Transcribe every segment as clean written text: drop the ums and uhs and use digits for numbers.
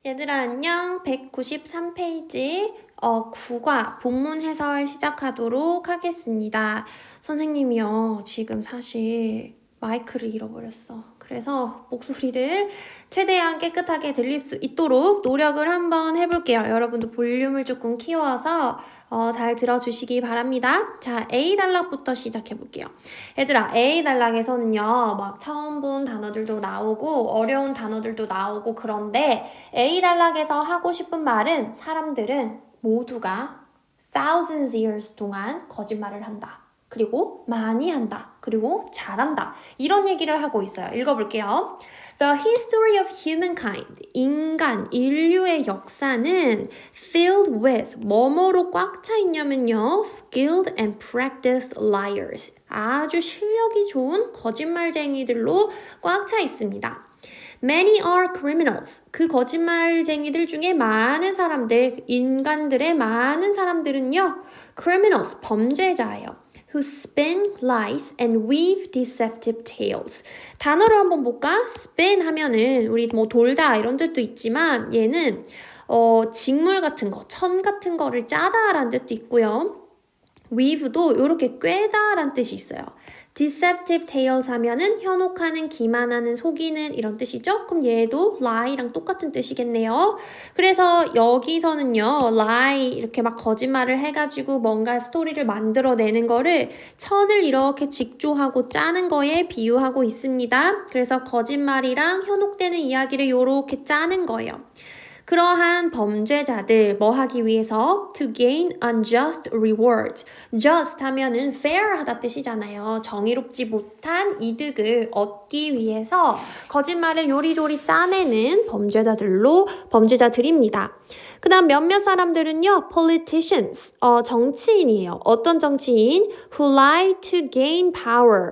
얘들아 안녕. 193페이지 국어 본문 해설 시작하도록 하겠습니다. 선생님이요. 지금 사실 마이크를 잃어버렸어. 그래서 목소리를 최대한 깨끗하게 들릴 수 있도록 노력을 한번 해볼게요. 여러분도 볼륨을 조금 키워서 잘 들어주시기 바랍니다. 자, A 단락부터 시작해볼게요. 얘들아, A 단락에서는요, 막 처음 본 단어들도 나오고 어려운 단어들도 나오고 그런데 A 단락에서 하고 싶은 말은 사람들은 모두가 thousands years 동안 거짓말을 한다. 그리고 많이 한다. 그리고 잘한다. 이런 얘기를 하고 있어요. 읽어볼게요. The history of humankind, 인간, 인류의 역사는 filled with, 뭐뭐로 꽉 차 있냐면요. skilled and practiced liars. 아주 실력이 좋은 거짓말쟁이들로 꽉 차 있습니다. Many are criminals. 그 거짓말쟁이들 중에 많은 사람들, 인간들의 많은 사람들은요, criminals, 범죄자예요. Who spin lies and weave deceptive tales. 단어를 한번 볼까? spin 하면은 우리 뭐 돌다 이런 뜻도 있지만 얘는 직물 같은 거, 천 같은 거를 짜다라는 뜻도 있고요. weave도 이렇게 꿰다라는 뜻이 있어요. deceptive tales 하면은 현혹하는, 기만하는, 속이는 이런 뜻이죠. 그럼 얘도 lie랑 똑같은 뜻이겠네요. 그래서 여기서는요, lie 이렇게 막 거짓말을 해가지고 뭔가 스토리를 만들어내는 거를 천을 이렇게 직조하고 짜는 거에 비유하고 있습니다. 그래서 거짓말이랑 현혹되는 이야기를 이렇게 짜는 거예요. 그러한 범죄자들 뭐 하기 위해서 to gain unjust rewards. just 하면은 fair 하다 뜻이잖아요. 정의롭지 못한 이득을 얻기 위해서 거짓말을 요리조리 짜내는 범죄자들입니다. 그 다음 몇몇 사람들은요, politicians, 정치인이에요. 어떤 정치인? who lie to gain power.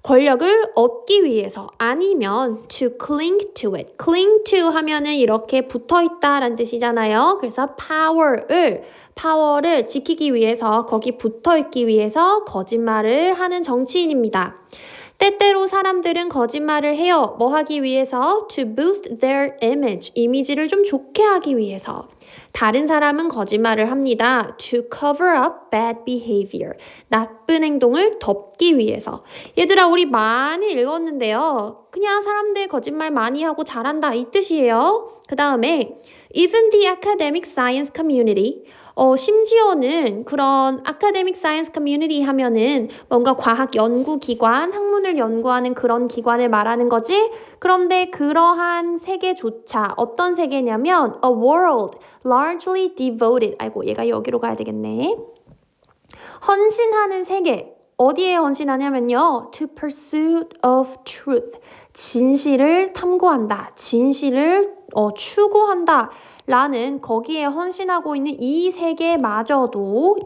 권력을 얻기 위해서 아니면 to cling to it. cling to 하면은 이렇게 붙어 있다라는 뜻이잖아요. 그래서 파워를 지키기 위해서 거기 붙어 있기 위해서 거짓말을 하는 정치인입니다. 때때로 사람들은 거짓말을 해요. 뭐 하기 위해서? To boost their image. 이미지를 좀 좋게 하기 위해서. 다른 사람은 거짓말을 합니다. To cover up bad behavior. 나쁜 행동을 덮기 위해서. 얘들아, 우리 많이 읽었는데요. 그냥 사람들 거짓말 많이 하고 잘한다 이 뜻이에요. 그 다음에 even the academic science community. 심지어는 그런 academic science community 하면은 뭔가 과학 연구기관, 학문을 연구하는 그런 기관을 말하는 거지. 그런데 그러한 세계조차 어떤 세계냐면 a world largely devoted. 아이고, 얘가 여기로 가야 되겠네. 헌신하는 세계. 어디에 헌신하냐면요. To pursuit of truth. 진실을 탐구한다. 진실을 추구한다. 라는 거기에 헌신하고 있는 이 세계마저도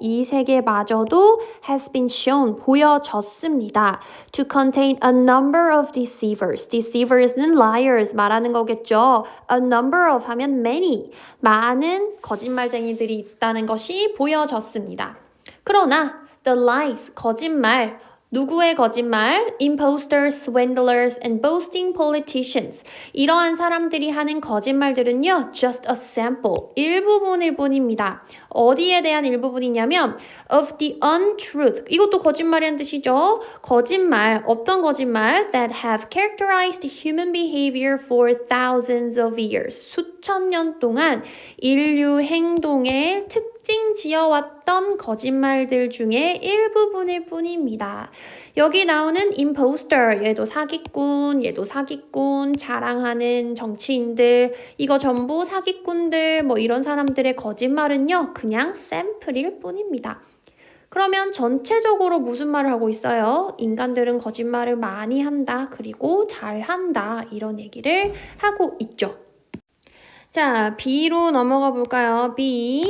has been shown, 보여졌습니다. To contain a number of deceivers. deceivers는 liars 말하는 거겠죠. A number of 하면 many. 많은 거짓말쟁이들이 있다는 것이 보여졌습니다. 그러나 the lies, 거짓말, 누구의 거짓말? Imposters, swindlers, and boasting politicians. 이러한 사람들이 하는 거짓말들은요, just a sample, 일부분일 뿐입니다. 어디에 대한 일부분이냐면 of the untruth. 이것도 거짓말이라는 뜻이죠. 거짓말, 어떤 거짓말? That have characterized human behavior for thousands of years. 수천 년 동안 인류 행동의 특징 지어왔던 거짓말들 중에 일부분일 뿐입니다. 여기 나오는 imposter, 얘도 사기꾼, 자랑하는 정치인들, 이거 전부 사기꾼들, 뭐 이런 사람들의 거짓말은요, 그냥 샘플일 뿐입니다. 그러면 전체적으로 무슨 말을 하고 있어요? 인간들은 거짓말을 많이 한다, 그리고 잘한다, 이런 얘기를 하고 있죠. 자, B로 넘어가 볼까요? B.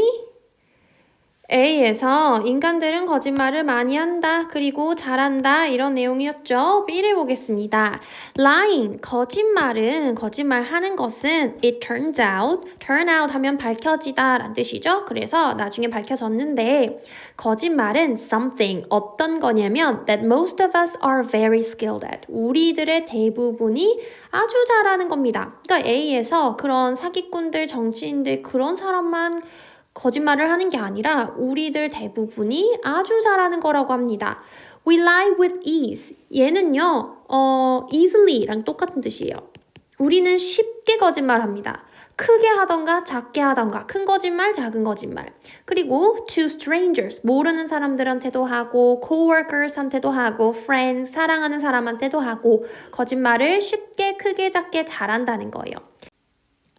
A에서 인간들은 거짓말을 많이 한다. 그리고 잘한다. 이런 내용이었죠. B를 보겠습니다. Lying, 거짓말 하는 것은 it turn out 하면 밝혀지다 라는 뜻이죠. 그래서 나중에 밝혀졌는데 거짓말은 something, 어떤 거냐면 that most of us are very skilled at. 우리들의 대부분이 아주 잘하는 겁니다. 그러니까 A에서 그런 사기꾼들, 정치인들 그런 사람만 거짓말을 하는 게 아니라 우리들 대부분이 아주 잘하는 거라고 합니다. We lie with ease. 얘는요, easily랑 똑같은 뜻이에요. 우리는 쉽게 거짓말합니다. 크게 하던가 작게 하던가 큰 거짓말, 작은 거짓말. 그리고 to strangers, 모르는 사람들한테도 하고 coworkers한테도 하고 friends, 사랑하는 사람한테도 하고 거짓말을 쉽게 크게 작게 잘한다는 거예요.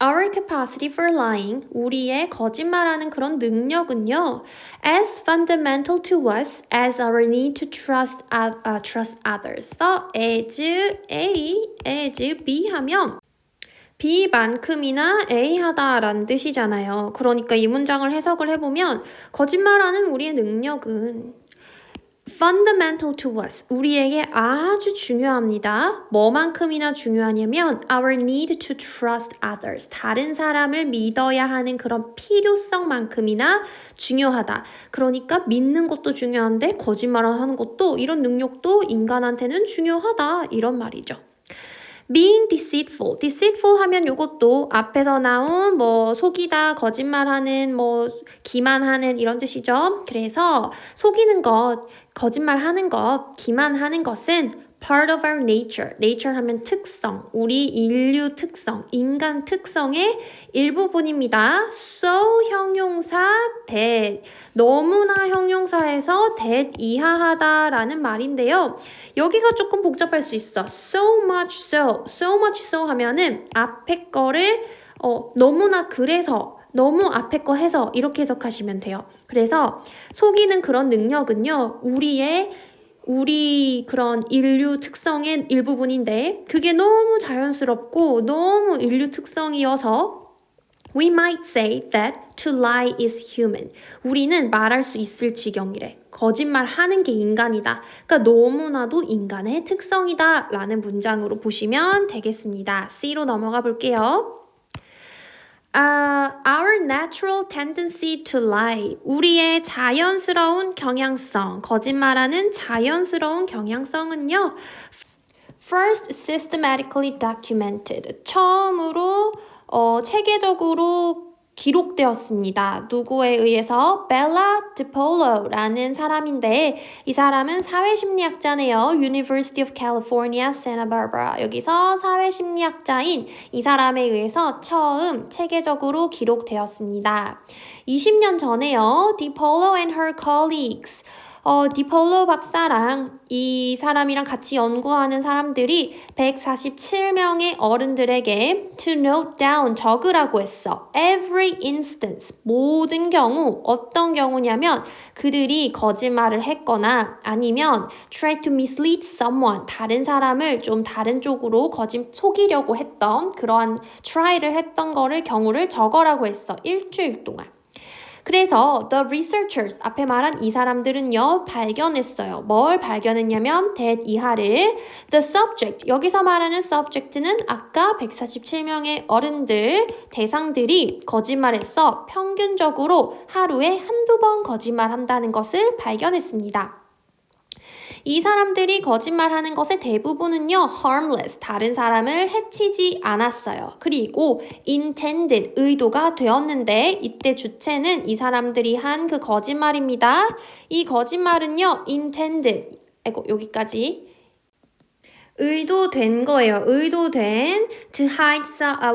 Our capacity for lying, 우리의 거짓말하는 그런 능력은요, as fundamental to us as our need to trust others. So, as B 하면 B만큼이나 A 하다라는 뜻이잖아요. 그러니까 이 문장을 해석을 해보면 거짓말하는 우리의 능력은 fundamental to us, 우리에게 아주 중요합니다. 뭐만큼이나 중요하냐면 our need to trust others, 다른 사람을 믿어야 하는 그런 필요성만큼이나 중요하다. 그러니까 믿는 것도 중요한데 거짓말을 하는 것도 이런 능력도 인간한테는 중요하다. 이런 말이죠. Being deceitful 하면 이것도 앞에서 나온 뭐 속이다, 거짓말하는, 뭐 기만하는 이런 뜻이죠. 그래서 속이는 것, 거짓말하는 것, 기만하는 것은 part of our nature. nature 하면 특성, 우리 인류 특성, 인간 특성의 일부분입니다. So 형용사 that, 너무나 형용사에서 that 이하하다라는 말인데요. 여기가 조금 복잡할 수 있어. so much so 하면은 앞에 거를 너무나 그래서 너무 앞에 거 해서 이렇게 해석하시면 돼요. 그래서 속이는 그런 능력은요. 우리 그런 인류 특성의 일부분인데 그게 너무 자연스럽고 너무 인류 특성이어서 We might say that to lie is human. 우리는 말할 수 있을 지경이래. 거짓말 하는 게 인간이다. 그러니까 너무나도 인간의 특성이다 라는 문장으로 보시면 되겠습니다. C로 넘어가 볼게요. Our natural tendency to lie. 우리의 자연스러운 경향성, 거짓말하는 자연스러운 경향성은요. First systematically documented. 처음으로 체계적으로 기록되었습니다. 누구에 의해서? Bella DiPolo라는 사람인데 이 사람은 사회심리학자네요. University of California, Santa Barbara. 여기서 사회심리학자인 이 사람에 의해서 처음 체계적으로 기록되었습니다. 20년 전에요. DiPolo and her colleagues. 디폴로 박사랑 이 사람이랑 같이 연구하는 사람들이 147명의 어른들에게 to note down, 적으라고 했어. Every instance, 모든 경우, 어떤 경우냐면 그들이 거짓말을 했거나 아니면 try to mislead someone, 다른 사람을 좀 다른 쪽으로 속이려고 했던 그러한 try를 했던 경우를 적어라고 했어. 일주일 동안. 그래서 the researchers, 앞에 말한 이 사람들은요, 발견했어요. 뭘 발견했냐면 that 이하를 the subject, 여기서 말하는 subject는 아까 147명의 어른들, 대상들이 거짓말했어 평균적으로 하루에 한두 번 거짓말한다는 것을 발견했습니다. 이 사람들이 거짓말하는 것의 대부분은요, harmless, 다른 사람을 해치지 않았어요. 그리고 intended, 의도가 되었는데 이때 주체는 이 사람들이 한 그 거짓말입니다. 이 거짓말은요, intended, 여기까지. 의도된 거예요. 의도된 to hide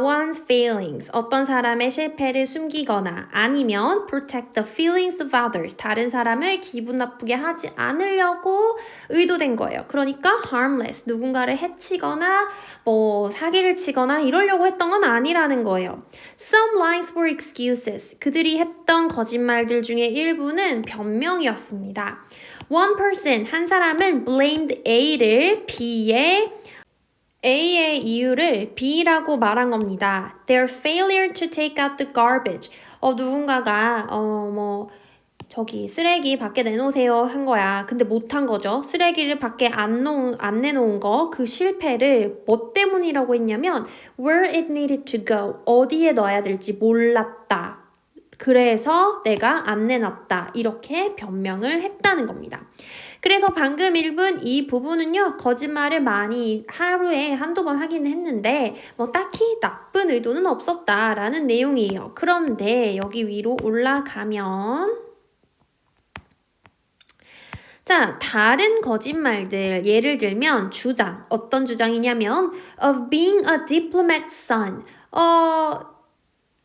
one's feelings. 어떤 사람의 실패를 숨기거나 아니면 protect the feelings of others. 다른 사람을 기분 나쁘게 하지 않으려고 의도된 거예요. 그러니까 harmless. 누군가를 해치거나 뭐 사기를 치거나 이러려고 했던 건 아니라는 거예요. Some lies were excuses. 그들이 했던 거짓말들 중에 일부는 변명이었습니다. One person, 한 사람은 blamed A를 A의 이유를 B라고 말한 겁니다. Their failure to take out the garbage. 누군가가 저기 쓰레기 밖에 내놓으세요 한 거야. 근데 못한 거죠. 쓰레기를 밖에 안 내놓은 거, 그 실패를 뭐 때문이라고 했냐면 where it needed to go, 어디에 넣어야 될지 몰랐다. 그래서 내가 안 내놨다. 이렇게 변명을 했다는 겁니다. 그래서 방금 읽은 이 부분은요, 거짓말을 많이 하루에 한두 번 하긴 했는데 뭐 딱히 나쁜 의도는 없었다라는 내용이에요. 그런데 여기 위로 올라가면 자, 다른 거짓말들 예를 들면 주장, 어떤 주장이냐면 of being a diplomat son,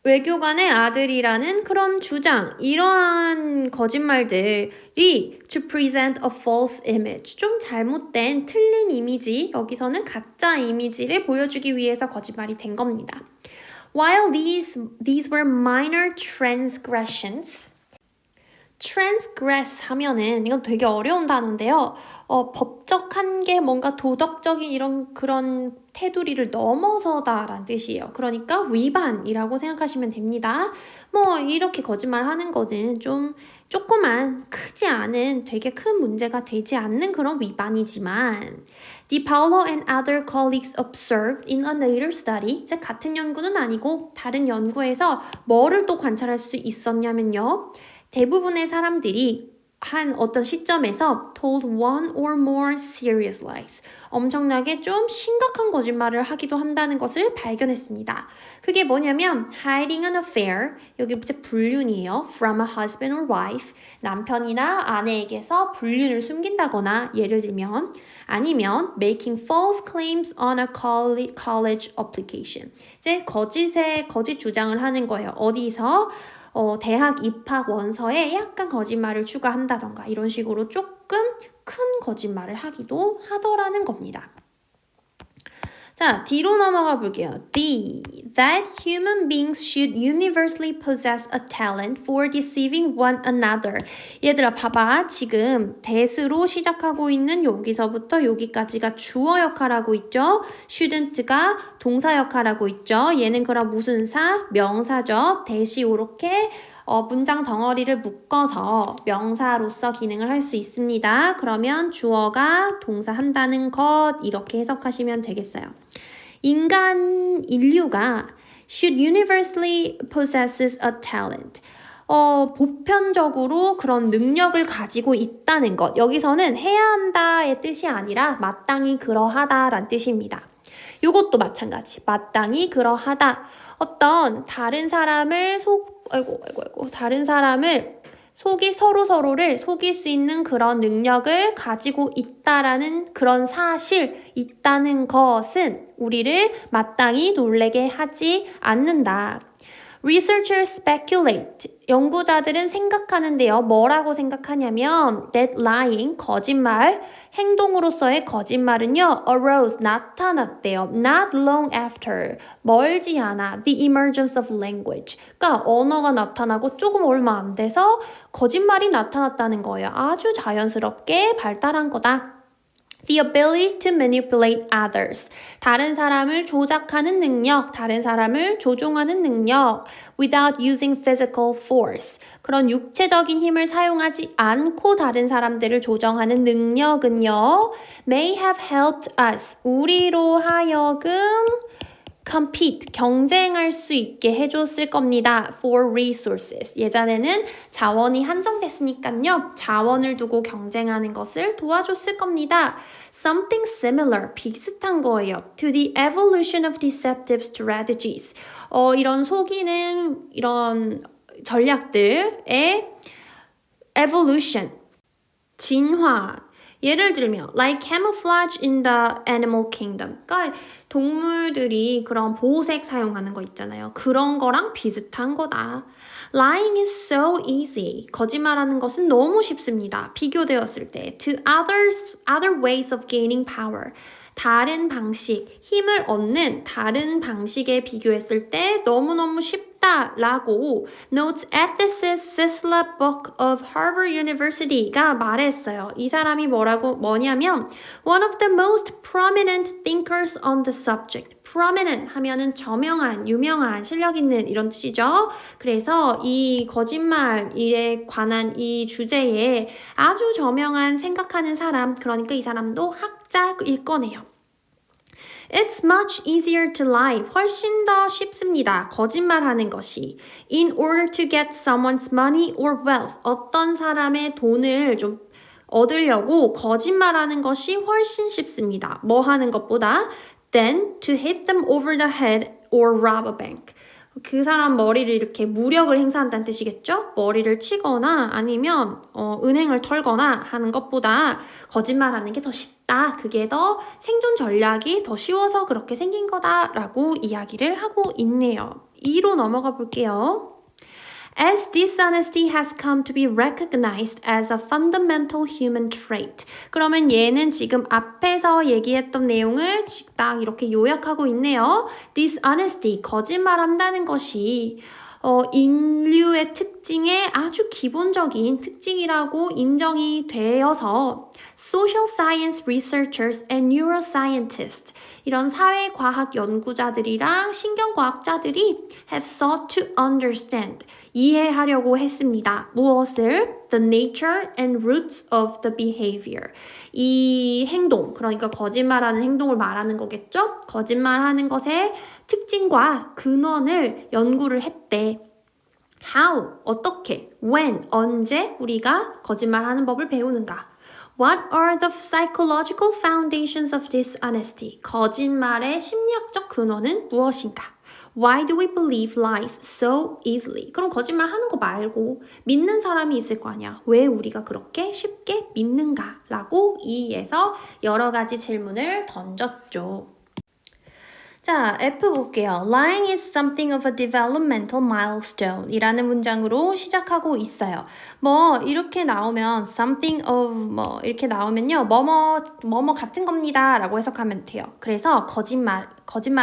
외교관의 아들이라는 그런 주장, 이러한 거짓말들이 to present a false image, 좀 잘못된 틀린 이미지, 여기서는 가짜 이미지를 보여주기 위해서 거짓말이 된 겁니다. While these were minor transgressions, transgress 하면은 이건 되게 어려운 단어인데요. 법적 한계, 뭔가 도덕적인 이런 그런 테두리를 넘어서다라는 뜻이에요. 그러니까 위반이라고 생각하시면 됩니다. 뭐 이렇게 거짓말하는 거는 좀 조그만 크지 않은 되게 큰 문제가 되지 않는 그런 위반이지만 DiPaolo and other colleagues observed in a later study, 즉 같은 연구는 아니고 다른 연구에서 뭐를 또 관찰할 수 있었냐면요. 대부분의 사람들이 한 어떤 시점에서 told one or more serious lies, 엄청나게 좀 심각한 거짓말을 하기도 한다는 것을 발견했습니다. 그게 뭐냐면 hiding an affair, 여기 이제 불륜이에요. from a husband or wife, 남편이나 아내에게서 불륜을 숨긴다거나 예를 들면 아니면 making false claims on a college application, 이제 거짓 주장을 하는 거예요. 어디서? 대학 입학 원서에 약간 거짓말을 추가한다던가 이런 식으로 조금 큰 거짓말을 하기도 하더라는 겁니다. 자, 뒤로 넘어가 볼게요. D. That human beings should universally possess a talent for deceiving one another. 얘들아 봐봐. 지금 that으로 시작하고 있는 여기서부터 여기까지가 주어 역할하고 있죠. shouldn't가 동사 역할하고 있죠. 얘는 그럼 무슨 사? 명사죠. that이 이렇게 문장 덩어리를 묶어서 명사로서 기능을 할 수 있습니다. 그러면 주어가 동사 한다는 것, 이렇게 해석하시면 되겠어요. 인류가 should universally possesses a talent. 보편적으로 그런 능력을 가지고 있다는 것. 여기서는 해야 한다의 뜻이 아니라 마땅히 그러하다라는 뜻입니다. 이것도 마찬가지. 마땅히 그러하다. 어떤 다른 사람을 다른 사람을 서로를 속일 수 있는 그런 능력을 가지고 있다라는 그런 사실, 있다는 것은 우리를 마땅히 놀라게 하지 않는다. Researchers speculate. 연구자들은 생각하는데요. 뭐라고 생각하냐면 that lying, 거짓말, 행동으로서의 거짓말은요. arose, 나타났대요. not long after, 멀지 않아. the emergence of language. 그러니까 언어가 나타나고 조금 얼마 안 돼서 거짓말이 나타났다는 거예요. 아주 자연스럽게 발달한 거다. The ability to manipulate others. 다른 사람을 조작하는 능력, 다른 사람을 조종하는 능력. Without using physical force. 그런 육체적인 힘을 사용하지 않고 다른 사람들을 조정하는 능력은요. May have helped us. 우리로 하여금 compete, 경쟁할 수 있게 해줬을 겁니다. For resources. 예전에는 자원이 한정됐으니까요. 자원을 두고 경쟁하는 것을 도와줬을 겁니다. Something similar, 비슷한 거예요. To the evolution of deceptive strategies. 이런 속이는 이런 전략들의 evolution, 진화. 예를 들면 like camouflage in the animal kingdom. 그러니까 동물들이 그런 보호색 사용하는 거 있잖아요. 그런 거랑 비슷한 거다. Lying is so easy. 거짓말하는 것은 너무 쉽습니다. 비교되었을 때 to other ways of gaining power. 다른 방식, 힘을 얻는 다른 방식에 비교했을 때 너무너무 쉽다라고 notes ethicist Cicely Book of Harvard University가 말했어요. 이 사람이 뭐냐면 one of the most prominent thinkers on the subject. prominent 하면은 저명한, 유명한, 실력 있는 이런 뜻이죠. 그래서 이 거짓말에 관한 이 주제에 아주 저명한 생각하는 사람, 그러니까 이 사람도 학자일 거네요. It's much easier to lie. 훨씬 더 쉽습니다. 거짓말하는 것이. In order to get someone's money or wealth. 어떤 사람의 돈을 좀 얻으려고 거짓말하는 것이 훨씬 쉽습니다. 뭐 하는 것보다 than to hit them over the head or rob a bank. 그 사람 머리를 이렇게 무력을 행사한다는 뜻이겠죠? 머리를 치거나 아니면 은행을 털거나 하는 것보다 거짓말하는 게 더 쉽다. 그게 더 생존 전략이 더 쉬워서 그렇게 생긴 거다라고 이야기를 하고 있네요. 2로 넘어가 볼게요. As dishonesty has come to be recognized as a fundamental human trait. 그러면 얘는 지금 앞에서 얘기했던 내용을 딱 이렇게 요약하고 있네요. Dishonesty, 거짓말한다는 것이 인류의 특징의 아주 기본적인 특징이라고 인정이 되어서 social science researchers and neuroscientists 이런 사회과학 연구자들이랑 신경과학자들이 have sought to understand, 이해하려고 했습니다. 무엇을? The nature and roots of the behavior. 이 행동, 그러니까 거짓말하는 행동을 말하는 거겠죠? 거짓말하는 것의 특징과 근원을 연구를 했대. How, 어떻게, when, 언제 우리가 거짓말하는 법을 배우는가? What are the psychological foundations of dishonesty? 거짓말의 심리학적 근원은 무엇인가? Why do we believe lies so easily? 그럼 거짓말 하는 거 말고 믿는 사람이 있을 거 아니야. 왜 우리가 그렇게 쉽게 믿는가? 라고 이에서 여러 가지 질문을 던졌죠. 자, F 볼게요. Lying is something of a developmental milestone 이라는 문장으로 시작하고 있어요. 뭐 이렇게 나오면 something of 뭐 이렇게 나오면요. 뭐뭐 같은 겁니다 라고 해석하면 돼요. 그래서 거짓말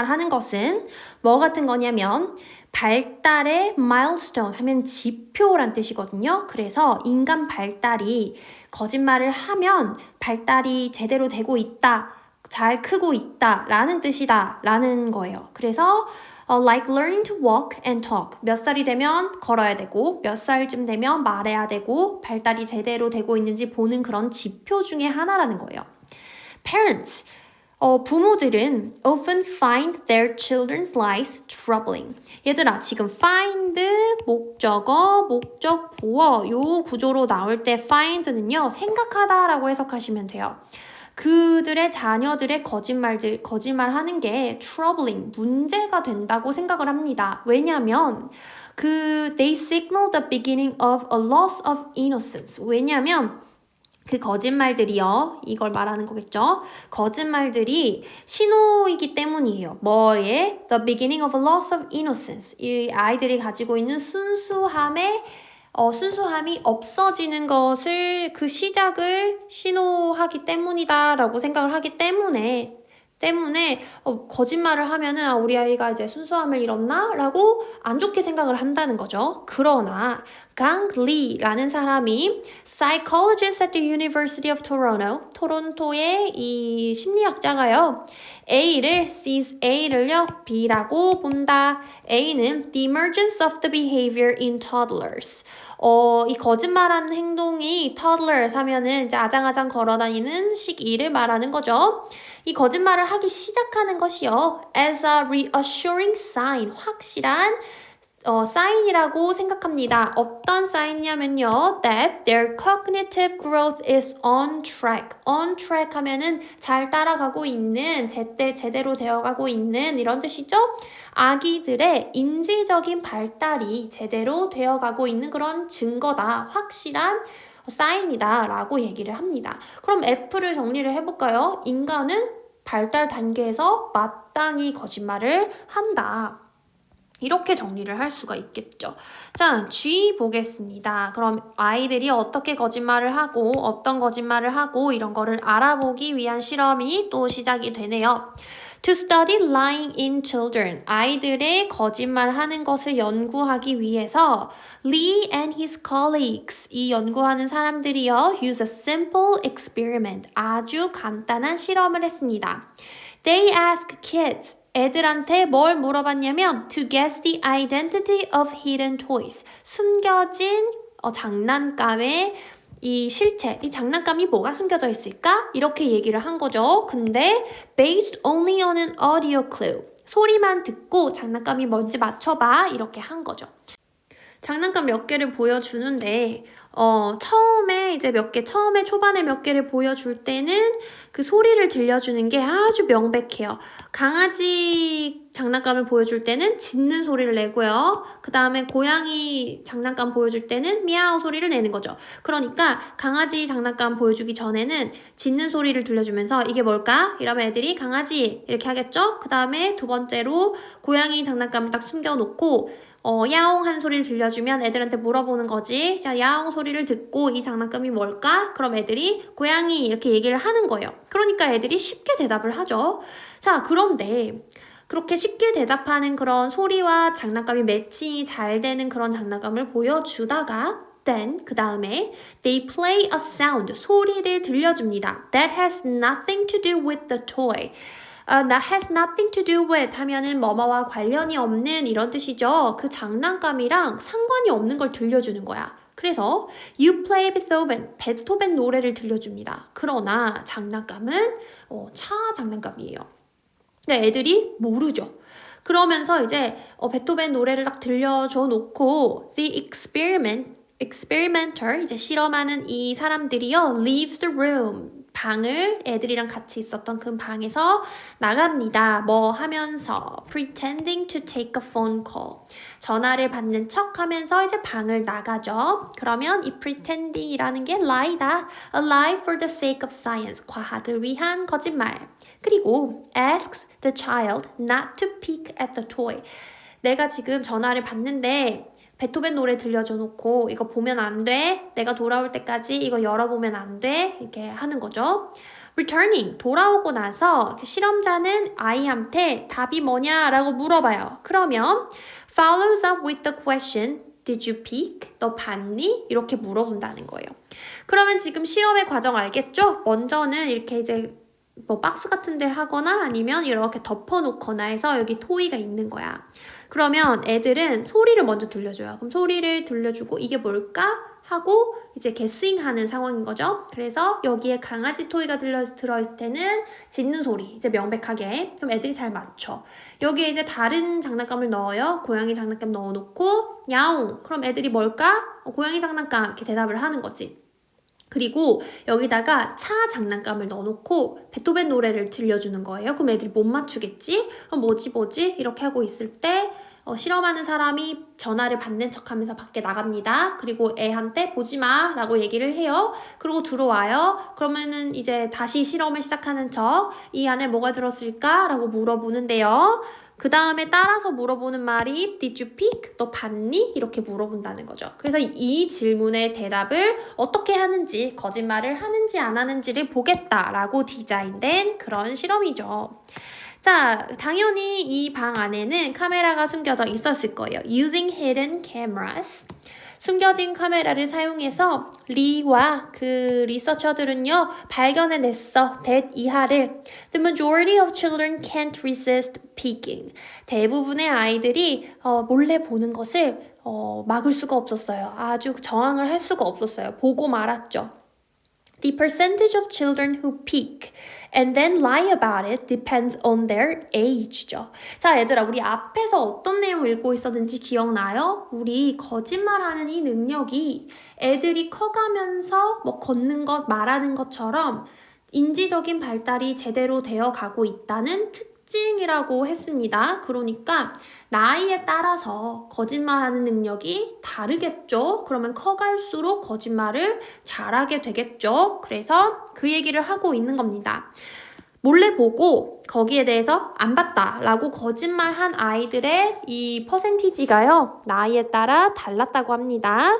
하는 것은 뭐 같은 거냐면 발달의 milestone 하면 지표란 뜻이거든요. 그래서 인간 발달이 거짓말을 하면 발달이 제대로 되고 있다. 잘 크고 있다 라는 뜻이다 라는 거예요. 그래서 like learning to walk and talk. 몇 살이 되면 걸어야 되고 몇 살쯤 되면 말해야 되고 발달이 제대로 되고 있는지 보는 그런 지표 중에 하나라는 거예요. Parents. 부모들은 often find their children's lies troubling. 얘들아, 지금 find, 목적어, 목적, 보어 요 구조로 나올 때 find는요, 생각하다라고 해석하시면 돼요. 그들의 자녀들의 거짓말하는 게 troubling, 문제가 된다고 생각을 합니다. 왜냐하면 they signal the beginning of a loss of innocence. 왜냐하면 그 거짓말들이요. 이걸 말하는 거겠죠. 거짓말들이 신호이기 때문이에요. 뭐에? The beginning of a loss of innocence. 이 아이들이 가지고 있는 순수함이 없어지는 것을 그 시작을 신호하기 때문이다 라고 생각을 하기 때문에 거짓말을 하면은 우리 아이가 이제 순수함을 잃었나? 라고 안 좋게 생각을 한다는 거죠. 그러나 강 리라는 사람이 psychologist at the University of Toronto, 토론토의 이 심리학자가요. sees A를요, B라고 본다. A는 the emergence of the behavior in toddlers. 이 거짓말하는 행동이 toddlers 하면은 이제 아장아장 걸어다니는 시기를 말하는 거죠. 이 거짓말을 하기 시작하는 것이요. as a reassuring sign, 확실한 사인이라고 생각합니다. 어떤 사인이냐면요. that their cognitive growth is on track. on track 하면은 잘 따라가고 있는, 제대로 되어가고 있는 이런 뜻이죠. 아기들의 인지적인 발달이 제대로 되어가고 있는 그런 증거다. 확실한 사인이다 라고 얘기를 합니다. 그럼 F를 정리를 해볼까요? 인간은 발달 단계에서 마땅히 거짓말을 한다. 이렇게 정리를 할 수가 있겠죠. 자, G 보겠습니다. 그럼 아이들이 어떻게 거짓말을 하고 어떤 거짓말을 하고 이런 거를 알아보기 위한 실험이 또 시작이 되네요. To study lying in children. 아이들의 거짓말하는 것을 연구하기 위해서 Lee and his colleagues, 이 연구하는 사람들이요, use a simple experiment. 아주 간단한 실험을 했습니다. They ask kids 애들한테 뭘 물어봤냐면 to guess the identity of hidden toys. 숨겨진 장난감의 이 실체, 이 장난감이 뭐가 숨겨져 있을까? 이렇게 얘기를 한 거죠. 근데 based only on an audio clue. 소리만 듣고 장난감이 뭔지 맞춰봐. 이렇게 한 거죠. 장난감 몇 개를 보여주는데 처음에 초반에 몇 개를 보여줄 때는 그 소리를 들려주는 게 아주 명백해요. 강아지 장난감을 보여줄 때는 짖는 소리를 내고요. 그 다음에 고양이 장난감 보여줄 때는 미야오 소리를 내는 거죠. 그러니까 강아지 장난감 보여주기 전에는 짖는 소리를 들려주면서 이게 뭘까? 이러면 애들이 강아지 이렇게 하겠죠? 그 다음에 두 번째로 고양이 장난감을 딱 숨겨놓고 야옹 한 소리를 들려주면 애들한테 물어보는 거지. 자, 야옹 소리를 듣고 이 장난감이 뭘까? 그럼 애들이 고양이 이렇게 얘기를 하는 거예요. 그러니까 애들이 쉽게 대답을 하죠. 자, 그런데 그렇게 쉽게 대답하는 그런 소리와 장난감이 매칭이 잘 되는 그런 장난감을 보여주다가 then 그 다음에 they play a sound 소리를 들려줍니다. That has nothing to do with the toy. That has nothing to do with 하면은 뭐뭐와 관련이 없는 이런 뜻이죠. 그 장난감이랑 상관이 없는 걸 들려주는 거야. 그래서 you play Beethoven, 베토벤 노래를 들려줍니다. 그러나 장난감은 차 장난감이에요. 근데 애들이 모르죠. 그러면서 이제 베토벤 노래를 딱 들려줘 놓고 the experimenter 이제 실험하는 이 사람들이요 leaves the room 방을 애들이랑 같이 있었던 그 방에서 나갑니다. 뭐 하면서 pretending to take a phone call 전화를 받는 척 하면서 이제 방을 나가죠. 그러면 이 pretending이라는 게 lie다. A lie for the sake of science 과학을 위한 거짓말. 그리고 asks the child not to peek at the toy 내가 지금 전화를 받는데 베토벤 노래 들려줘 놓고 이거 보면 안 돼. 내가 돌아올 때까지 이거 열어보면 안 돼. 이렇게 하는 거죠. Returning, 돌아오고 나서 실험자는 아이한테 답이 뭐냐라고 물어봐요. 그러면 follows up with the question Did you peek? 너 봤니? 이렇게 물어본다는 거예요. 그러면 지금 실험의 과정 알겠죠? 먼저는 이렇게 이제 뭐 박스 같은 데 하거나 아니면 이렇게 덮어놓거나 해서 여기 토이가 있는 거야. 그러면 애들은 소리를 먼저 들려줘요. 그럼 소리를 들려주고 이게 뭘까? 하고 이제 게싱하는 상황인 거죠. 그래서 여기에 강아지 토이가 들어있을 때는 짖는 소리 이제 명백하게 그럼 애들이 잘 맞춰. 여기에 이제 다른 장난감을 넣어요. 고양이 장난감 넣어놓고 야옹 그럼 애들이 뭘까? 고양이 장난감 이렇게 대답을 하는 거지. 그리고 여기다가 차 장난감을 넣어놓고 베토벤 노래를 들려주는 거예요. 그럼 애들이 못 맞추겠지? 그럼 뭐지? 이렇게 하고 있을 때 실험하는 사람이 전화를 받는 척하면서 밖에 나갑니다. 그리고 애한테 보지 마 라고 얘기를 해요. 그리고 들어와요. 그러면은 이제 다시 실험을 시작하는 척 이 안에 뭐가 들었을까? 라고 물어보는데요. 그 다음에 따라서 물어보는 말이 Did you peek? 너 봤니? 이렇게 물어본다는 거죠. 그래서 이 질문의 대답을 어떻게 하는지 거짓말을 하는지 안 하는지를 보겠다라고 디자인된 그런 실험이죠. 자, 당연히 이 방 안에는 카메라가 숨겨져 있었을 거예요. Using hidden cameras. 숨겨진 카메라를 사용해서 리와 그 리서처들은요 발견해냈어. that 이하를 The majority of children can't resist peeking. 대부분의 아이들이 몰래 보는 것을 막을 수가 없었어요. 아주 저항을 할 수가 없었어요. 보고 말았죠. The percentage of children who peek and then lie about it depends on their age죠. 자, 얘들아, 우리 앞에서 어떤 내용 읽고 있었는지 기억나요? 우리 거짓말하는 이 능력이 애들이 커가면서 뭐 걷는 것, 말하는 것처럼 인지적인 발달이 제대로 되어 가고 있다는 특징이라고 했습니다. 그러니까 나이에 따라서 거짓말하는 능력이 다르겠죠. 그러면 커갈수록 거짓말을 잘하게 되겠죠. 그래서 그 얘기를 하고 있는 겁니다. 몰래 보고 거기에 대해서 안 봤다 라고 거짓말한 아이들의 이 퍼센티지가요. 나이에 따라 달랐다고 합니다.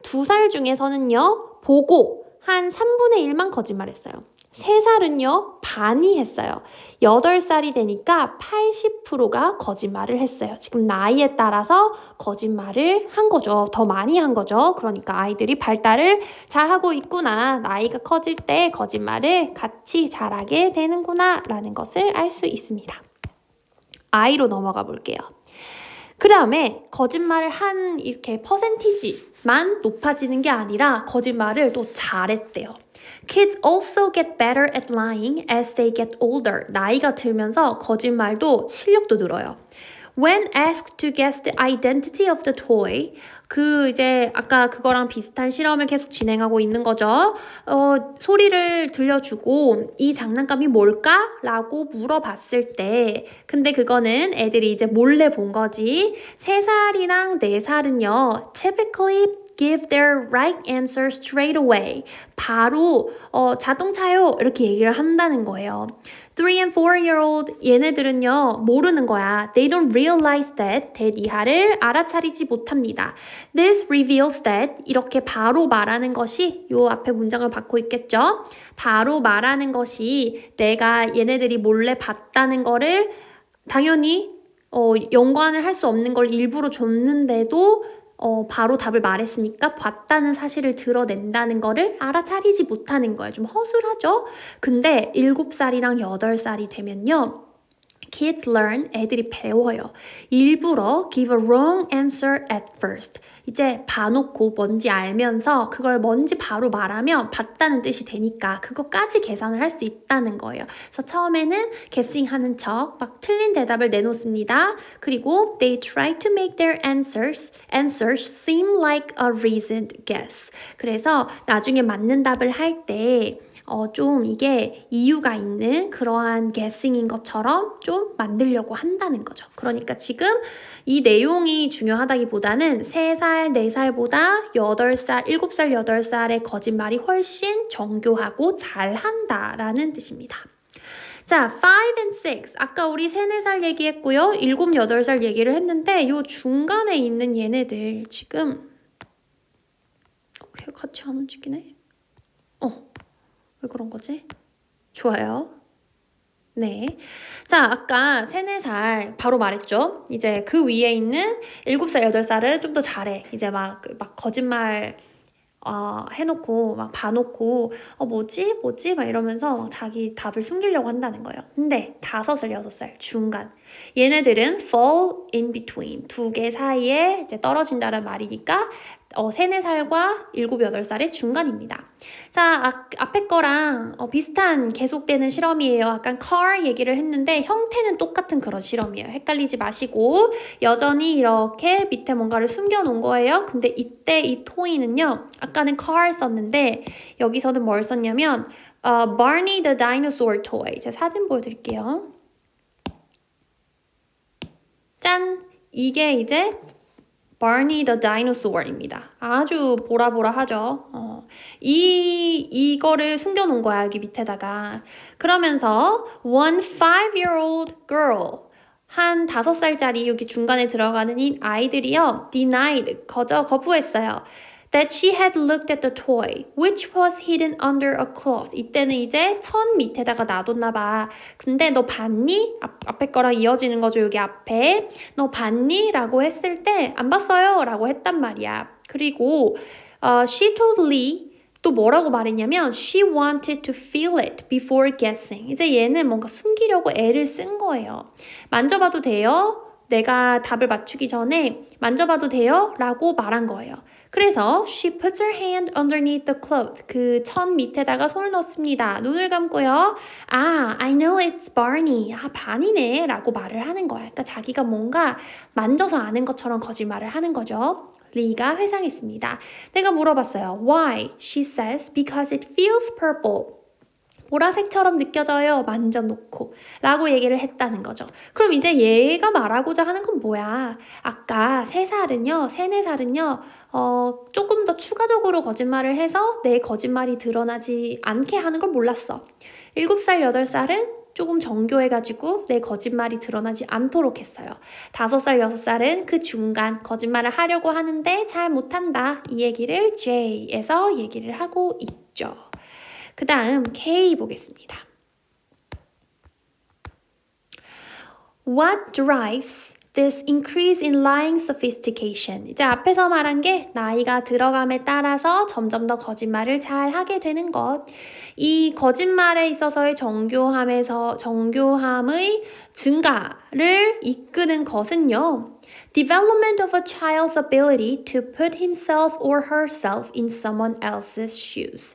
2살 중에서는요. 보고 한 3분의 1만 거짓말했어요. 3살은요, 반이 했어요. 8살이 되니까 80%가 거짓말을 했어요. 지금 나이에 따라서 거짓말을 한 거죠. 더 많이 한 거죠. 그러니까 아이들이 발달을 잘하고 있구나. 나이가 커질 때 거짓말을 같이 잘하게 되는구나. 라는 것을 알 수 있습니다. I로 넘어가 볼게요. 그 다음에 거짓말을 한 이렇게 퍼센티지만 높아지는 게 아니라 거짓말을 또 잘했대요. Kids also get better at lying as they get older. 나이가 들면서 거짓말도 실력도 늘어요. When asked to guess the identity of the toy, 이제 아까 그거랑 비슷한 실험을 계속 진행하고 있는 거죠. 소리를 들려주고 이 장난감이 뭘까? 라고 물어봤을 때 근데 그거는 애들이 이제 몰래 본 거지. 3살이랑 4살은요. typically give their right answer straight away. 바로 자동차요 이렇게 얘기를 한다는 거예요. 3 and 4-year-old 얘네들은요 모르는 거야. They don't realize that 이하를 알아차리지 못합니다. This reveals that 이렇게 바로 말하는 것이 요 앞에 문장을 받고 있겠죠. 바로 말하는 것이 내가 얘네들이 몰래 봤다는 거를 당연히 연관을 할 수 없는 걸 일부러 줬는데도 바로 답을 말했으니까 봤다는 사실을 드러낸다는 거를 알아차리지 못하는 거예요. 좀 허술하죠? 근데 7살이랑 8살이 되면요. Kids learn, 애들이 배워요. 일부러 give a wrong answer at first. 이제 봐놓고 뭔지 알면서 그걸 뭔지 바로 말하면 봤다는 뜻이 되니까 그것까지 계산을 할 수 있다는 거예요. 그래서 처음에는 guessing 하는 척 막 틀린 대답을 내놓습니다. 그리고 they try to make their answers seem like a reasoned guess. 그래서 나중에 맞는 답을 할때 좀 이게 이유가 있는 그러한 guessing인 것처럼 좀 만들려고 한다는 거죠. 그러니까 지금 이 내용이 중요하다기보다는 3살, 4살보다 8살, 7살, 8살의 거짓말이 훨씬 정교하고 잘한다라는 뜻입니다. 자, 5 and 6. 아까 우리 3, 4살 얘기했고요. 7, 8살 얘기를 했는데 요 중간에 있는 얘네들 지금 같이 안 움직이네? 왜 그런 거지? 좋아요. 네. 자, 아까 3, 4살 바로 말했죠? 이제 그 위에 있는 7살, 8살은 좀 더 잘해. 이제 막 거짓말 해놓고 막 봐놓고 뭐지? 막 이러면서 막 자기 답을 숨기려고 한다는 거예요. 근데 5살, 6살 중간 얘네들은 fall in between 2개 사이에 이제 떨어진다는 말이니까 3, 4살과 7, 8살의 중간입니다. 자, 앞에 거랑 비슷한 계속되는 실험이에요. 약간 car 얘기를 했는데 형태는 똑같은 그런 실험이에요. 헷갈리지 마시고 여전히 이렇게 밑에 뭔가를 숨겨놓은 거예요. 근데 이때 이 토이는요. 아까는 car 썼는데 여기서는 뭘 썼냐면 Barney the Dinosaur Toy. 제가 사진 보여드릴게요. 짠! 이게 이제 Barney the Dinosaur입니다. 아주 보라보라 하죠. 이거를 숨겨놓은 거야, 여기 밑에다가. 그러면서 one 5-year-old girl 한 5살짜리 여기 중간에 들어가는 이 아이들이요. denied, 거부했어요. that she had looked at the toy, which was hidden under a cloth. 이때는 이제 천 밑에다가 놔뒀나 봐. 근데 너 봤니? 앞에 거랑 이어지는 거죠, 여기 앞에. 너 봤니? 라고 했을 때 안 봤어요 라고 했단 말이야. 그리고 she told Lee 또 뭐라고 말했냐면 she wanted to feel it before guessing. 이제 얘는 뭔가 숨기려고 애를 쓴 거예요. 만져봐도 돼요? 내가 답을 맞추기 전에 만져봐도 돼요? 라고 말한 거예요. 그래서 she puts her hand underneath the cloth. 그 천 밑에다가 손을 넣습니다. 눈을 감고요. I know it's Barney. 바니네 라고 말을 하는 거야. 그러니까 자기가 뭔가 만져서 아는 것처럼 거짓말을 하는 거죠. 리가 회상했습니다. 내가 물어봤어요. Why? She says because it feels purple. 보라색처럼 느껴져요. 만져놓고 라고 얘기를 했다는 거죠. 그럼 이제 얘가 말하고자 하는 건 뭐야? 아까 3살은요, 3, 4살은요 조금 더 추가적으로 거짓말을 해서 내 거짓말이 드러나지 않게 하는 걸 몰랐어. 7살, 8살은 조금 정교해가지고 내 거짓말이 드러나지 않도록 했어요. 5살, 6살은 그 중간 거짓말을 하려고 하는데 잘 못한다. 이 얘기를 J에서 얘기를 하고 있죠. 그 다음 K 보겠습니다. What drives this increase in lying sophistication. 이제 앞에서 말한 게 나이가 들어감에 따라서 점점 더 거짓말을 잘 하게 되는 것. 이 거짓말에 있어서의 정교함의 증가를 이끄는 것은요. Development of a child's ability to put himself or herself in someone else's shoes.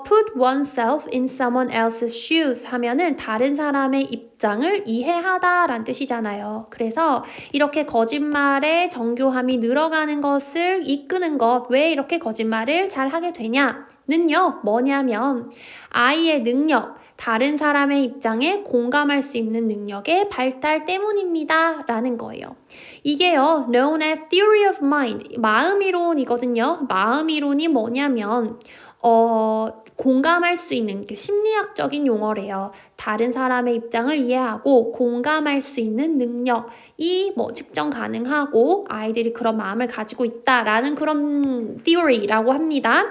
Put oneself in someone else's shoes 하면은 다른 사람의 입장을 이해하다 라는 뜻이잖아요. 그래서 이렇게 거짓말의 정교함이 늘어가는 것을 이끄는 것, 왜 이렇게 거짓말을 잘 하게 되냐는요, 뭐냐면 아이의 능력, 다른 사람의 입장에 공감할 수 있는 능력의 발달 때문입니다 라는 거예요. 이게요, known as theory of mind, 마음이론이거든요. 마음이론이 뭐냐면 공감할 수 있는 심리학적인 용어래요. 다른 사람의 입장을 이해하고 공감할 수 있는 능력이 측정 가능하고 아이들이 그런 마음을 가지고 있다라는 그런 theory라고 합니다.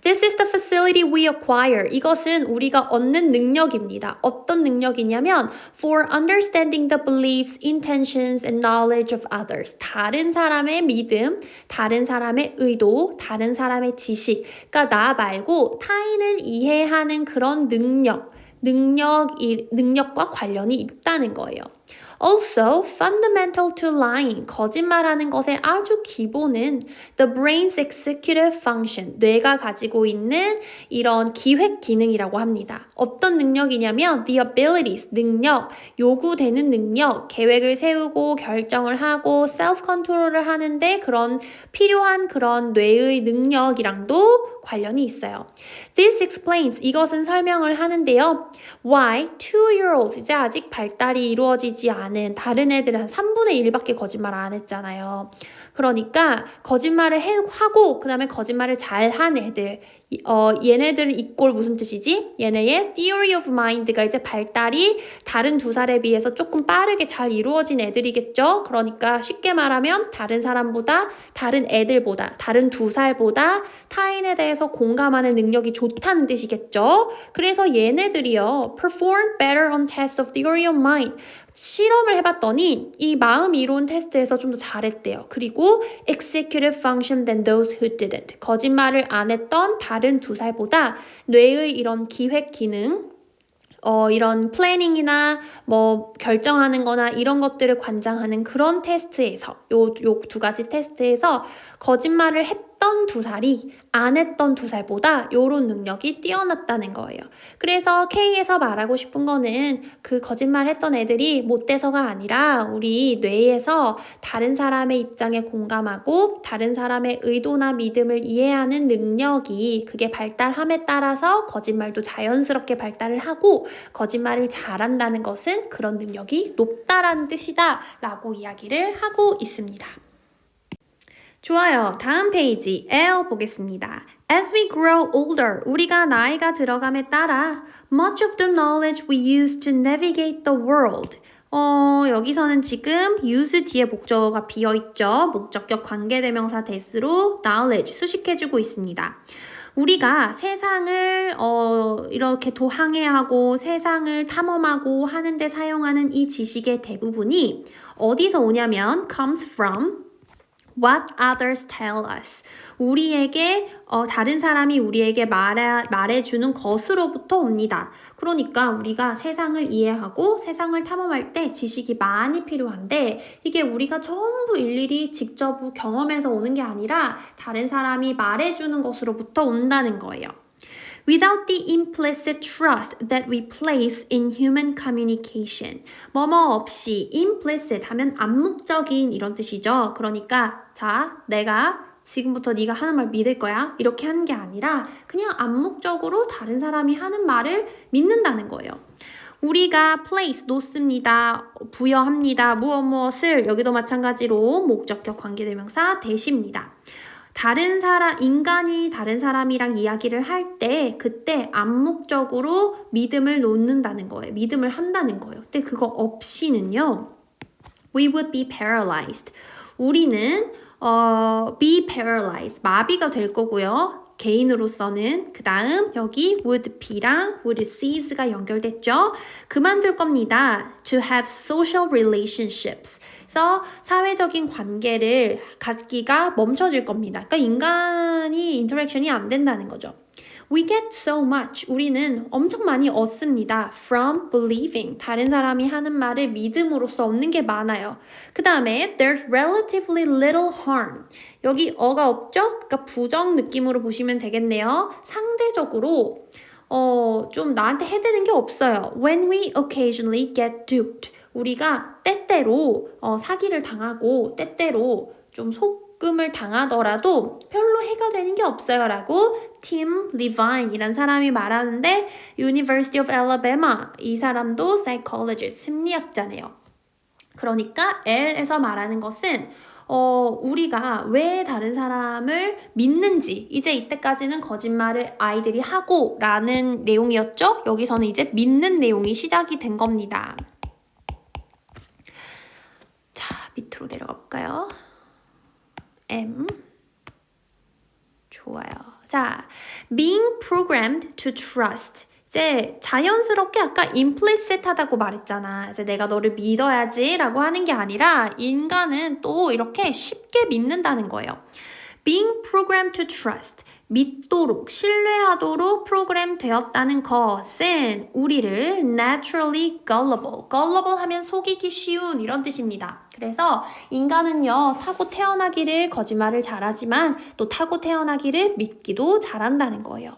This is the facility we acquire. 이것은 우리가 얻는 능력입니다. 어떤 능력이냐면 for understanding the beliefs, intentions, and knowledge of others. 다른 사람의 믿음, 다른 사람의 의도, 다른 사람의 지식. 그러니까 나 말고 타인을 이해하는 그런 능력과 관련이 있다는 거예요. Also, fundamental to lying, 거짓말하는 것의 아주 기본은 the brain's executive function, 뇌가 가지고 있는 이런 기획 기능이라고 합니다. 어떤 능력이냐면 the abilities, 능력, 요구되는 능력, 계획을 세우고 결정을 하고 self-control을 하는데 필요한 그런 뇌의 능력이랑도 관련이 있어요. This explains, 이것은 설명을 하는데요. Why 2-year-olds, 이제 아직 발달이 이루어지지 않은 다른 애들은 한 3분의 1밖에 거짓말 안 했잖아요. 그러니까 거짓말을 하고 그 다음에 거짓말을 잘한 애들, 얘네들은 이꼴 무슨 뜻이지? 얘네의 theory of mind가 이제 발달이 다른 2살에 비해서 조금 빠르게 잘 이루어진 애들이겠죠? 그러니까 쉽게 말하면 다른 사람보다, 다른 애들보다, 다른 2살보다 타인에 대해서 공감하는 능력이 좋다는 뜻이겠죠? 그래서 얘네들이요, perform better on tests of theory of mind. 실험을 해봤더니 이 마음 이론 테스트에서 좀 더 잘했대요. 그리고 executive function than those who didn't. 거짓말을 안 했던 다른 2살보다 뇌의 이런 기획 기능, 이런 플래닝이나 결정하는 거나 이런 것들을 관장하는 그런 테스트에서 요 2가지 테스트에서 거짓말을 했던 2살이 안 했던 2살보다 요런 능력이 뛰어났다는 거예요. 그래서 K에서 말하고 싶은 거는 그 거짓말 했던 애들이 못돼서가 아니라 우리 뇌에서 다른 사람의 입장에 공감하고 다른 사람의 의도나 믿음을 이해하는 능력이 그게 발달함에 따라서 거짓말도 자연스럽게 발달을 하고 거짓말을 잘한다는 것은 그런 능력이 높다라는 뜻이다 라고 이야기를 하고 있습니다. 좋아요. 다음 페이지 L 보겠습니다. As we grow older, 우리가 나이가 들어감에 따라 much of the knowledge we use to navigate the world. 여기서는 지금 use 뒤에 목적어가 비어있죠. 목적격 관계대명사 대스로 knowledge 수식해주고 있습니다. 우리가 세상을 이렇게 항해하고 세상을 탐험하고 하는데 사용하는 이 지식의 대부분이 어디서 오냐면 comes from what others tell us. 우리에게 다른 사람이 우리에게 말해주는 것으로부터 옵니다. 그러니까 우리가 세상을 이해하고 세상을 탐험할 때 지식이 많이 필요한데 이게 우리가 전부 일일이 직접 경험해서 오는 게 아니라 다른 사람이 말해주는 것으로부터 온다는 거예요. Without the implicit trust that we place in human communication. 뭐뭐 없이 implicit 하면 암묵적인 이런 뜻이죠. 그러니까 자, 내가 지금부터 네가 하는 말 믿을 거야. 이렇게 하는 게 아니라 그냥 암묵적으로 다른 사람이 하는 말을 믿는다는 거예요. 우리가 place 놓습니다. 부여합니다. 무엇을 여기도 마찬가지로 목적격 관계대명사 대시입니다. 인간이 다른 사람이랑 이야기를 할 때 그때 암묵적으로 믿음을 놓는다는 거예요. 믿음을 한다는 거예요. 근데 그거 없이는요. We would be paralyzed. 우리는 be paralyzed. 마비가 될 거고요. 개인으로서는. 그 다음 여기 would be랑 would see가 연결됐죠. 그만둘 겁니다. To have social relationships. 그래서 사회적인 관계를 갖기가 멈춰질 겁니다. 그러니까 인간이 인터랙션이 안 된다는 거죠. We get so much. 우리는 엄청 많이 얻습니다. From believing. 다른 사람이 하는 말을 믿음으로써 얻는 게 많아요. 그 다음에 there's relatively little harm. 여기 어가 없죠? 그러니까 부정 느낌으로 보시면 되겠네요. 상대적으로 좀 나한테 해대는 게 없어요. When we occasionally get duped. 우리가 때때로 사기를 당하고 때때로 좀 속금을 당하더라도 별로 해가 되는 게 없어요 라고 팀 리바인이란 사람이 말하는데 University of Alabama 이 사람도 psychologist, 심리학자네요. 그러니까 L에서 말하는 것은 우리가 왜 다른 사람을 믿는지 이제 이때까지는 거짓말을 아이들이 하고 라는 내용이었죠. 여기서는 이제 믿는 내용이 시작이 된 겁니다. 자, 밑으로 내려가 볼까요? M. 좋아요. 자, being programmed to trust. 이제 자연스럽게 아까 implicit 하다고 말했잖아. 이제 내가 너를 믿어야지 라고 하는 게 아니라 인간은 또 이렇게 쉽게 믿는다는 거예요. being programmed to trust. 믿도록, 신뢰하도록 프로그램 되었다는 것은 우리를 naturally gullible. gullible 하면 속이기 쉬운 이런 뜻입니다. 그래서 인간은요, 타고 태어나기를 거짓말을 잘하지만 또 타고 태어나기를 믿기도 잘한다는 거예요.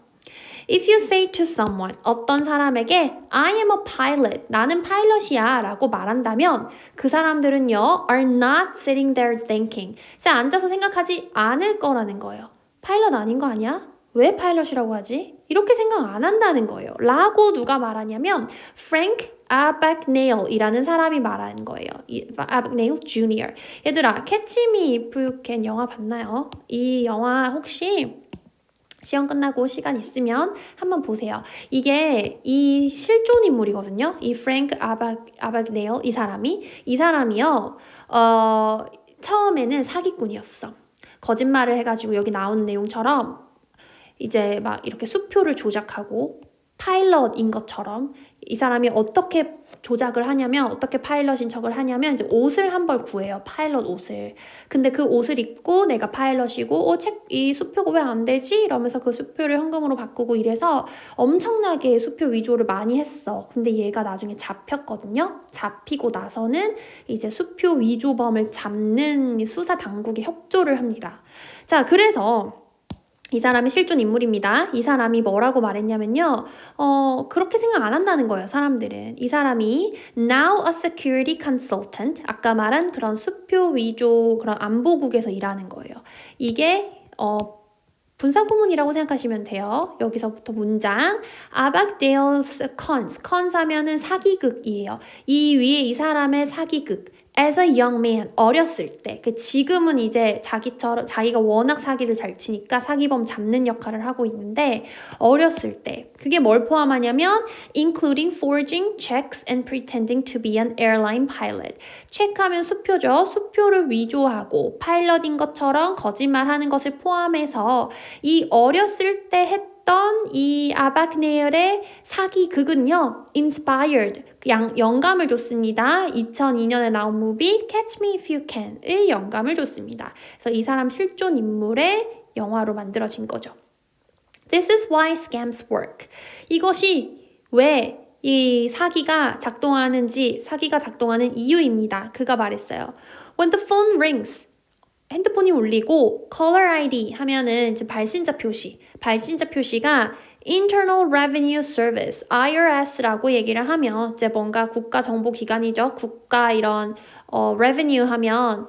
If you say to someone, 어떤 사람에게 I am a pilot, 나는 파일럿이야 라고 말한다면 그 사람들은요, are not sitting there thinking. 자, 앉아서 생각하지 않을 거라는 거예요. 파일럿 아닌 거 아니야? 왜 파일럿이라고 하지? 이렇게 생각 안 한다는 거예요. 라고 누가 말하냐면 Frank Abagnale이라는 사람이 말하는 거예요. Abagnale Jr. 얘들아, Catch Me If You Can 영화 봤나요? 이 영화 혹시 시험 끝나고 시간 있으면 한번 보세요. 이게 이 실존 인물이거든요. 이 프랭크 아바그네일 이 사람이요. 처음에는 사기꾼이었어. 거짓말을 해가지고 여기 나오는 내용처럼 이제 막 이렇게 수표를 조작하고 파일럿인 것처럼 이 사람이 어떻게 조작을 하냐면 어떻게 파일럿인 척을 하냐면 이제 옷을 한 벌 구해요. 파일럿 옷을. 근데 그 옷을 입고 내가 파일럿이고 이 수표가 왜 안 되지? 이러면서 그 수표를 현금으로 바꾸고 이래서 엄청나게 수표 위조를 많이 했어. 근데 얘가 나중에 잡혔거든요. 잡히고 나서는 이제 수표 위조범을 잡는 수사 당국에 협조를 합니다. 자, 그래서 이 사람이 실존 인물입니다. 이 사람이 뭐라고 말했냐면요. 그렇게 생각 안 한다는 거예요, 사람들은. 이 사람이 now a security consultant, 아까 말한 그런 수표 위조 그런 안보국에서 일하는 거예요. 이게 분사구문이라고 생각하시면 돼요. 여기서부터 문장 Abagnale's cons 하면은 사기극이에요. 이 위에 이 사람의 사기극 as a young man, 어렸을 때. 지금은 이제 자기가 워낙 사기를 잘 치니까 사기범 잡는 역할을 하고 있는데 어렸을 때 그게 뭘 포함하냐면 including forging checks and pretending to be an airline pilot. 체크하면 수표죠. 수표를 위조하고 파일럿인 것처럼 거짓말하는 것을 포함해서 이 어렸을 때 했던 이 아바그네일의 사기극은요, inspired, 영감을 줬습니다. 2002년에 나온 무비 Catch Me If You Can의 영감을 줬습니다. 그래서 이 사람 실존 인물의 영화로 만들어진 거죠. This is why scams work. 이것이 왜 이 사기가 작동하는 이유입니다. 그가 말했어요. When the phone rings, 핸드폰이 울리고 caller ID 하면은 이제 발신자 표시가 Internal Revenue Service, IRS라고 얘기를 하면 이제 뭔가 국가정보기관이죠. 국가 이런 revenue 하면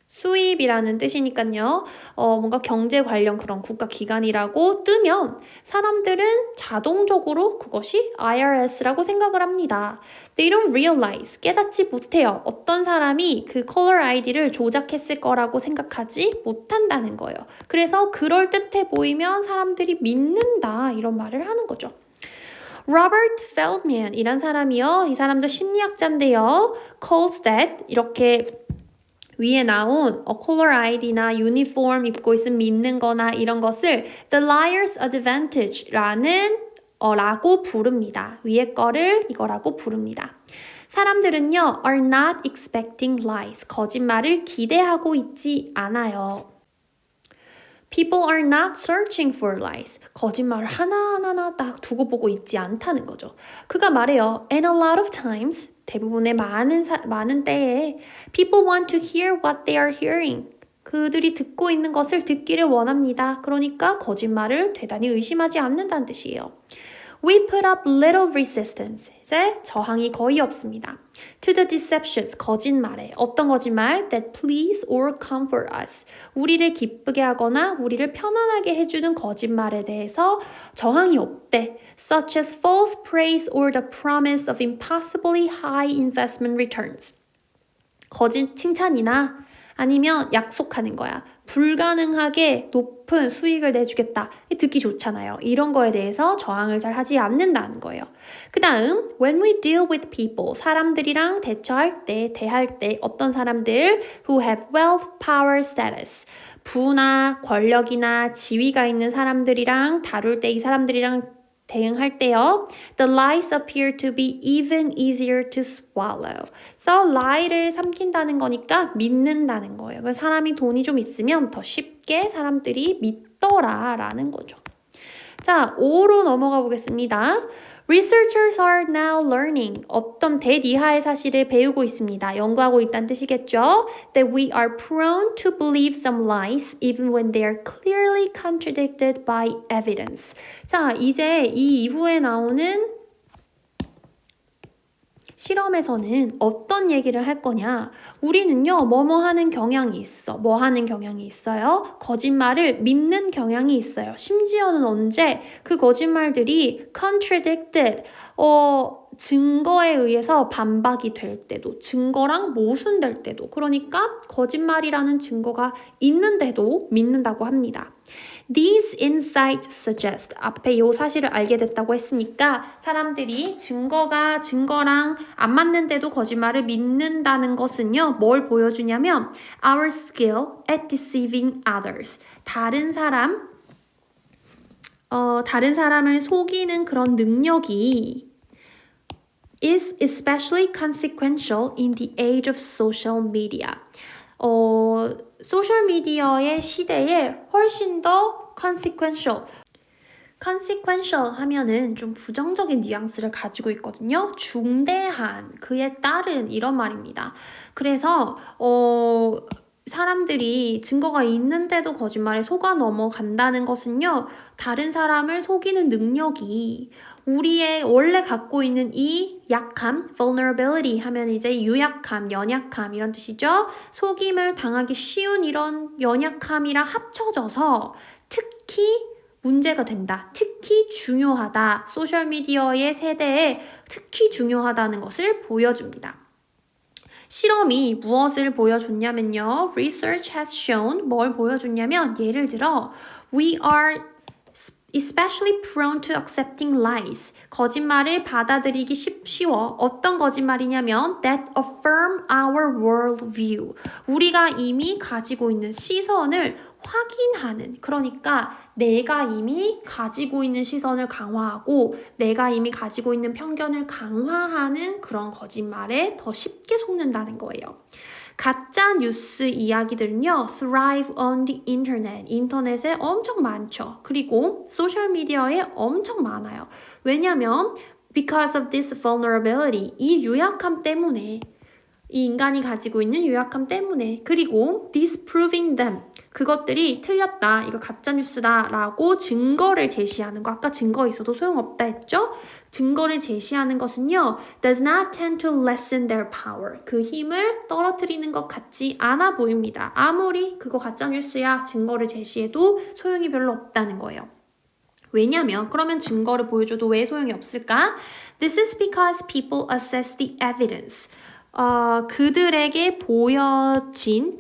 수입이라는 뜻이니까요. 뭔가 경제 관련 그런 국가기관이라고 뜨면 사람들은 자동적으로 그것이 IRS라고 생각을 합니다. They don't realize, 깨닫지 못해요. 어떤 사람이 그 caller ID를 조작했을 거라고 생각하지 못한다는 거예요. 그래서 그럴듯해 보이면 사람들이 믿는다 이런 말을 하는 거죠. Robert Feldman 이란 사람이요. 이 사람도 심리학자인데요. calls that 이렇게 위에 나온 caller ID나 유니폼 입고 있으면 믿는 거나 이런 것을 the liar's advantage라는 라고 부릅니다. 위에 거를 이거라고 부릅니다. 사람들은요, are not expecting lies. 거짓말을 기대하고 있지 않아요. People are not searching for lies. 거짓말을 하나하나 딱 두고 보고 있지 않다는 거죠. 그가 말해요. And a lot of times, 대부분의 많은 때에 people want to hear what they are hearing. 그들이 듣고 있는 것을 듣기를 원합니다. 그러니까 거짓말을 대단히 의심하지 않는다는 뜻이에요. We put up little resistance. 이제 저항이 거의 없습니다. To the deceptions, 거짓말에. 어떤 거짓말? That please or comfort us. 우리를 기쁘게 하거나 우리를 편안하게 해주는 거짓말에 대해서 저항이 없대. Such as false praise or the promise of impossibly high investment returns. 거짓 칭찬이나 아니면 약속하는 거야. 불가능하게 높은 수익을 내주겠다. 듣기 좋잖아요. 이런 거에 대해서 저항을 잘 하지 않는다는 거예요. 그 다음, when we deal with people, 사람들이랑 대할 때 어떤 사람들 who have wealth, power, status, 부나 권력이나 지위가 있는 사람들이랑 다룰 때 이 사람들이랑 대응할 때요. The lies appear to be even easier to swallow. So lie를 삼킨다는 거니까 믿는다는 거예요. 그래서 사람이 돈이 좀 있으면 더 쉽게 사람들이 믿더라라는 거죠. 자, 5로 넘어가 보겠습니다. Researchers are now learning. 어떤 대이하의 사실을 배우고 있습니다. 연구하고 있다는 뜻이겠죠. That we are prone to believe some lies even when they are clearly contradicted by evidence. 자, 이제 이 이후에 나오는 실험에서는 어떤 얘기를 할 거냐? 우리는요, 뭐뭐 하는 경향이 있어. 뭐 하는 경향이 있어요? 거짓말을 믿는 경향이 있어요. 심지어는 언제 그 거짓말들이 contradicted, 증거에 의해서 반박이 될 때도, 증거랑 모순될 때도, 그러니까 거짓말이라는 증거가 있는데도 믿는다고 합니다. These insights suggest 앞에 요 사실을 알게 됐다고 했으니까 사람들이 증거랑 안 맞는데도 거짓말을 믿는다는 것은요, 뭘 보여주냐면 our skill at deceiving others. 다른 사람을 속이는 그런 능력이 is especially consequential in the age of social media. 소셜미디어의 시대에 훨씬 더 consequential 하면은 좀 부정적인 뉘앙스를 가지고 있거든요. 중대한, 그에 따른 이런 말입니다. 그래서 사람들이 증거가 있는데도 거짓말에 속아 넘어간다는 것은요. 다른 사람을 속이는 능력이 우리의 원래 갖고 있는 이 약함, vulnerability 하면 이제 유약함, 연약함 이런 뜻이죠. 속임을 당하기 쉬운 이런 연약함이랑 합쳐져서 특히 문제가 된다. 특히 중요하다. 소셜미디어의 세대에 특히 중요하다는 것을 보여줍니다. 실험이 무엇을 보여줬냐면요. Research has shown 뭘 보여줬냐면 예를 들어 We are especially prone to accepting lies. 거짓말을 받아들이기 쉬워. 어떤 거짓말이냐면 that affirm our worldview. 우리가 이미 가지고 있는 시선을 확인하는, 그러니까 내가 이미 가지고 있는 시선을 강화하고 내가 이미 가지고 있는 편견을 강화하는 그런 거짓말에 더 쉽게 속는다는 거예요. 가짜 뉴스 이야기들은요, thrive on the internet. 인터넷에 엄청 많죠. 그리고 소셜미디어에 엄청 많아요. 왜냐면 because of this vulnerability, 이 유약함 때문에, 이 인간이 가지고 있는 유약함 때문에, 그리고 disproving them, 그것들이 틀렸다, 이거 가짜뉴스다 라고 증거를 제시하는 거, 아까 증거 있어도 소용없다 했죠? 증거를 제시하는 것은요, does not tend to lessen their power. 그 힘을 떨어뜨리는 것 같지 않아 보입니다. 아무리 그거 가짜뉴스야 증거를 제시해도 소용이 별로 없다는 거예요. 왜냐면 그러면 증거를 보여줘도 왜 소용이 없을까? This is because people assess the evidence. 그들에게 보여진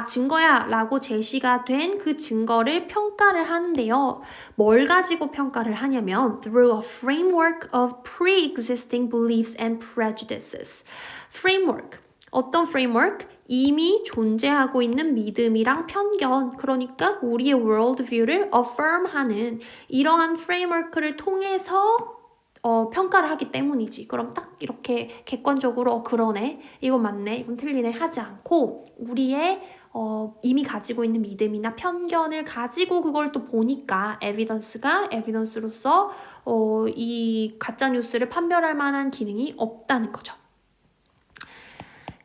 증거야 라고 제시가 된 그 증거를 평가를 하는데요. 뭘 가지고 평가를 하냐면 through a framework of pre-existing beliefs and prejudices. framework, 어떤 framework? 이미 존재하고 있는 믿음이랑 편견, 그러니까 우리의 worldview를 affirm하는 이러한 framework를 통해서 평가를 하기 때문이지. 그럼 딱 이렇게 객관적으로 그러네, 이건 맞네, 이건 틀리네 하지 않고 우리의 이미 가지고 있는 믿음이나 편견을 가지고 그걸 또 보니까 에비던스로서 이 가짜뉴스를 판별할 만한 기능이 없다는 거죠.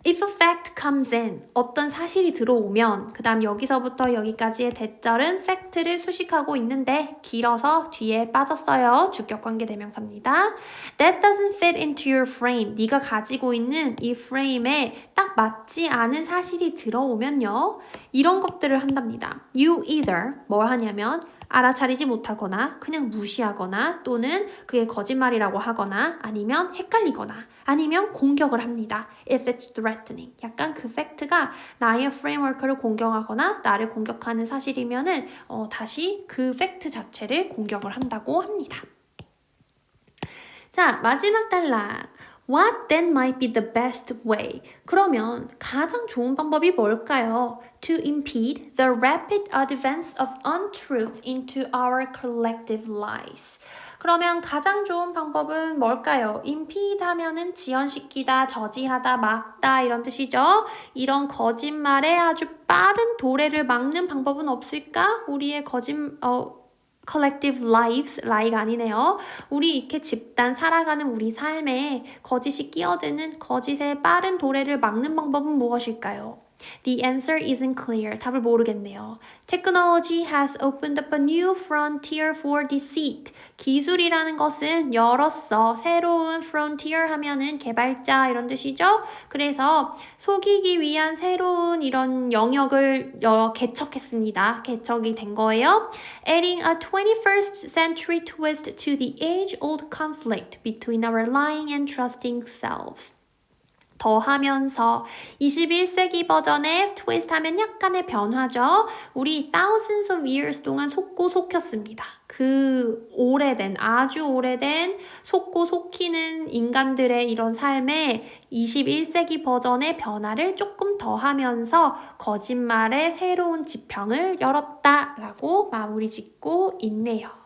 If a fact comes in, 어떤 사실이 들어오면 그 다음 여기서부터 여기까지의 대절은 fact를 수식하고 있는데 길어서 뒤에 빠졌어요. 주격관계 대명사입니다. That doesn't fit into your frame. 네가 가지고 있는 이 프레임에 딱 맞지 않은 사실이 들어오면요. 이런 것들을 한답니다. You either 뭘 하냐면 알아차리지 못하거나 그냥 무시하거나 또는 그게 거짓말이라고 하거나 아니면 헷갈리거나 아니면 공격을 합니다. If it's threatening. 약간 그 팩트가 나의 프레임워크를 공격하거나 나를 공격하는 사실이면은 다시 그 팩트 자체를 공격을 한다고 합니다. 자, 마지막 단락. What then might be the best way? 그러면 가장 좋은 방법이 뭘까요? To impede the rapid advance of untruth into our collective lies. 그러면 가장 좋은 방법은 뭘까요? impede 하면은 지연시키다, 저지하다, 막다 이런 뜻이죠. 이런 거짓말에 아주 빠른 도래를 막는 방법은 없을까? 우리의 collective lives, lie가 아니네요. 우리 이렇게 집단 살아가는 우리 삶에 거짓이 끼어드는 거짓의 빠른 도래를 막는 방법은 무엇일까요? The answer isn't clear. 답을 모르겠네요. Technology has opened up a new frontier for deceit. 기술이라는 것은 열었어. 새로운 frontier 하면은 개발자 이런 뜻이죠. 그래서 속이기 위한 새로운 이런 영역을 개척했습니다. 개척이 된 거예요. Adding a 21st century twist to the age-old conflict between our lying and trusting selves. 더하면서 21세기 버전의 트위스트 하면 약간의 변화죠. 우리 thousands of years 동안 속고 속혔습니다. 그 아주 오래된 속고 속히는 인간들의 이런 삶에 21세기 버전의 변화를 조금 더하면서 거짓말의 새로운 지평을 열었다라고 마무리 짓고 있네요.